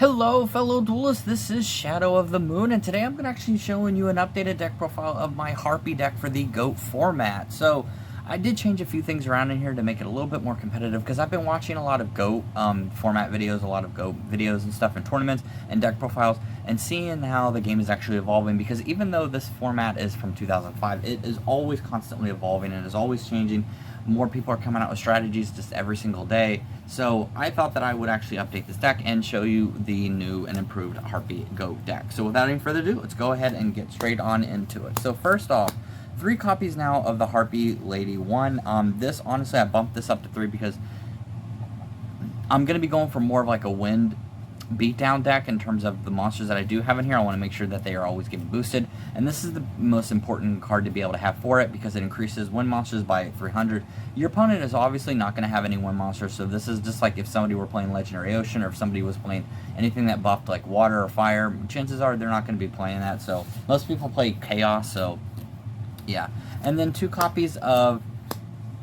Hello fellow duelists, this is Shadow of the Moon, and today I'm going to actually showing you an updated deck profile of my Harpie deck for the GOAT format. So I did change a few things around in here to make it a little bit more competitive because I've been watching a lot of GOAT format videos, a lot of GOAT videos and stuff in tournaments and deck profiles, and seeing how the game is actually evolving, because even though this format is from 2005, it is always constantly evolving and is always changing. More people are coming out with strategies just every single day. So I thought that I would actually update this deck and show you the new and improved Harpie GOAT deck. So without any further ado, let's go ahead and get straight on into it. So first off, 3 copies now of the Harpie Lady 1. This, honestly, I bumped this up to 3 because I'm going to be going for more of like a wind beatdown deck in terms of the monsters that I do have in here. I want to make sure that they are always getting boosted, and this is the most important card to be able to have for it because it increases wind monsters by 300. Your opponent is obviously not going to have any wind monsters, so this is just like if somebody were playing Legendary Ocean, or if somebody was playing anything that buffed like water or fire, chances are they're not going to be playing that. So most people play Chaos, so yeah. And then 2 copies of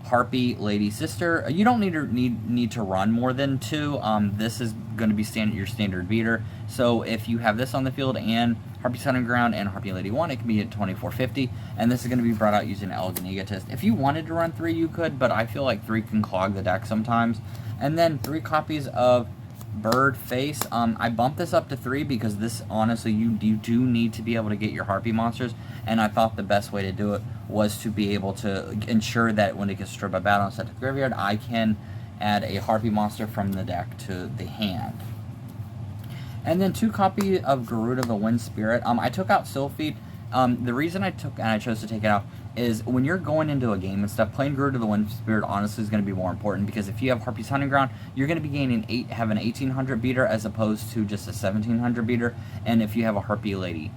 Harpie Lady Sister. You don't need to run more than 2. This is going to be your standard beater. So if you have this on the field and Harpie's Hunting Ground and Harpie Lady 1, it can be at 2450. And this is going to be brought out using Elegant Egotist. If you wanted to run 3, you could, but I feel like 3 can clog the deck sometimes. And then 3 copies of Bird Face. I bumped this up to 3 because this, honestly, you do need to be able to get your Harpie monsters, and I thought the best way to do it was to be able to ensure that when it gets stripped by battle and set to the graveyard, I can add a Harpie monster from the deck to the hand. And then 2 copies of Garuda the Wind Spirit. I took out Sylphid. The reason I chose to take it out is when you're going into a game and stuff, playing Garuda the Wind Spirit honestly is going to be more important, because if you have Harpie's Hunting Ground, you're going to be gaining have an 1800 beater as opposed to just a 1700 beater, and if you have a Harpie Lady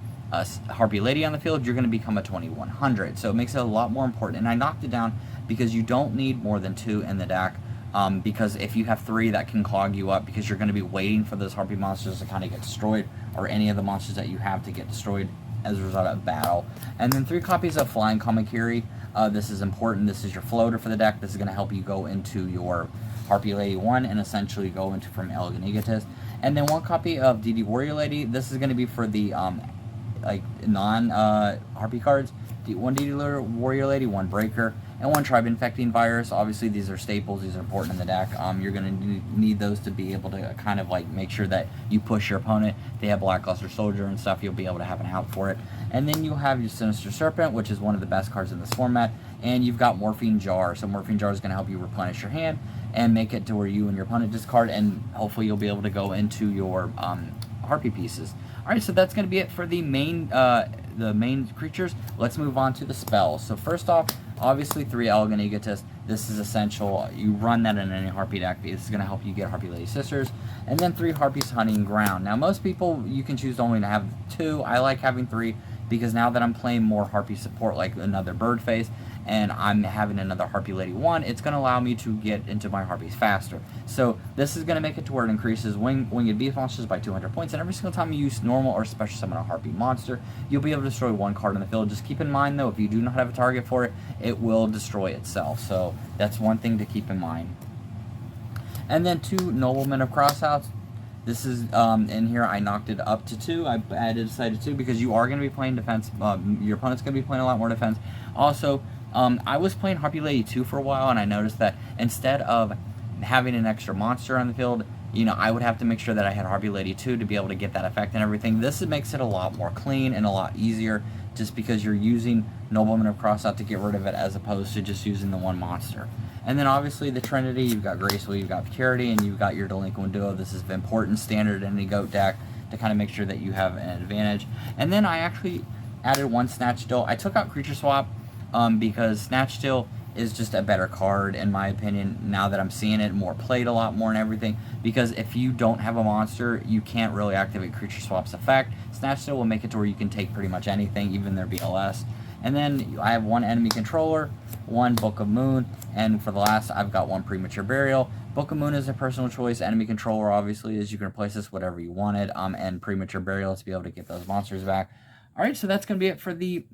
on the field, you're going to become a 2100. So it makes it a lot more important, and I knocked it down because you don't need more than 2 in the deck. Because if you have 3, that can clog you up, because you're going to be waiting for those Harpie monsters to kind of get destroyed, or any of the monsters that you have to get destroyed as a result of battle. And then 3 copies of Flying Kamakiri. This is important. This is your floater for the deck. This is going to help you go into your Harpie Lady 1 and essentially go into from Elegant Egotist. And then 1 copy of DD Warrior Lady. This is going to be for the like non-Harpie cards. 1 DD Warrior Lady, 1 Breaker, and 1 Tribe Infecting Virus. Obviously, these are staples. These are important in the deck. You're going to need those to be able to kind of like make sure that you push your opponent. They have Blackluster Soldier and stuff. You'll be able to have an out for it. And then you have your Sinister Serpent, which is one of the best cards in this format. And you've got Morphine Jar. So Morphine Jar is going to help you replenish your hand and make it to where you and your opponent discard, and hopefully you'll be able to go into your Harpie pieces. Alright, so that's going to be it for the main creatures. Let's move on to the spells. So first off, obviously 3 Elegant Egotist. This is essential. You run that in any Harpie deck. This is going to help you get Harpie Lady Sisters. And then 3 Harpie's Hunting Ground. Now most people, you can choose only to have 2. I like having 3 because now that I'm playing more Harpie support, like another Bird Face, and I'm having another Harpie Lady 1, it's going to allow me to get into my Harpies faster. So this is going to make it to where it increases winged beast monsters by 200 points, and every single time you use normal or special summon a Harpie monster, you'll be able to destroy 1 card on the field. Just keep in mind though, if you do not have a target for it, it will destroy itself. So that's one thing to keep in mind. And then 2 Noblemen of Crossouts. This is in here. I knocked it up to 2. I decided 2 because you are going to be playing defense. Your opponent's going to be playing a lot more defense. Also, I was playing Harpie Lady 2 for a while, and I noticed that instead of having an extra monster on the field, you know, I would have to make sure that I had Harpie Lady 2 to be able to get that effect and everything. This makes it a lot more clean and a lot easier, just because you're using Nobleman of Crossout to get rid of it as opposed to just using the 1 monster. And then obviously the Trinity, you've got Graceful, you've got Purity, and you've got your Delinquent Duo. This is important standard in any GOAT deck to kind of make sure that you have an advantage. And then I actually added 1 Snatch Steal. I took out Creature Swap because Snatch Steal is just a better card in my opinion, now that I'm seeing it more played a lot more and everything, because if you don't have a monster, you can't really activate Creature Swap's effect. Snatch Steal will make it to where you can take pretty much anything, even their BLS. And then I have 1 Enemy Controller, 1 Book of Moon, and for the last, I've got 1 Premature Burial. Book of Moon is a personal choice. Enemy Controller, obviously, is you can replace this whatever you wanted, and Premature Burial is to be able to get those monsters back. Alright, so that's going to be it for the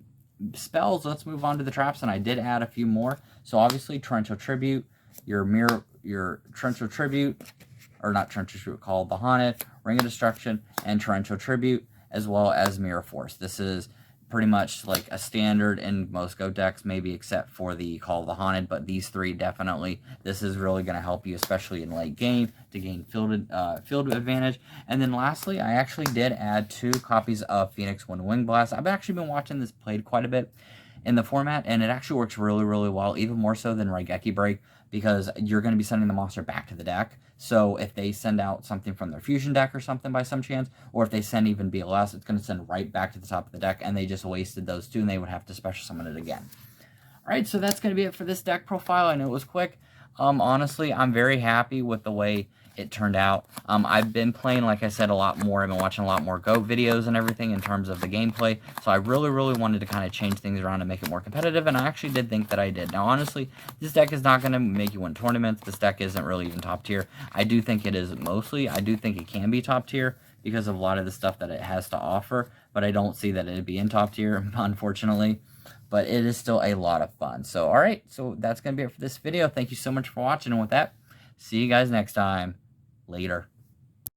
spells. Let's move on to the traps, and I did add a few more. So obviously, Torrential Tribute, your Torrential Tribute, or not Torrential Tribute, Call of the Haunted, Ring of Destruction, and Torrential Tribute, as well as Mirror Force. This is pretty much like a standard in most GOAT decks, maybe except for the Call of the Haunted, but these three definitely, this is really going to help you, especially in late game, to gain field advantage. And then lastly, I actually did add 2 copies of Phoenix Wing Blast. I've actually been watching this played quite a bit in the format, and it actually works really, really well, even more so than Raigeki Break, because you're going to be sending the monster back to the deck. So if they send out something from their fusion deck or something by some chance, or if they send even BLS, it's going to send right back to the top of the deck, and they just wasted those 2, and they would have to special summon it again. Alright, so that's going to be it for this deck profile. I know it was quick. Honestly, I'm very happy with the way it turned out. I've been playing, like I said, a lot more. I've been watching a lot more GOAT videos and everything in terms of the gameplay. So I really, really wanted to kind of change things around and make it more competitive, and I actually did think that I did. Now, honestly, this deck is not going to make you win tournaments. This deck isn't really even top tier. I do think it is mostly. I do think it can be top tier because of a lot of the stuff that it has to offer, but I don't see that it'd be in top tier, unfortunately. But it is still a lot of fun. So, alright, so that's going to be it for this video. Thank you so much for watching, and with that, see you guys next time. Later.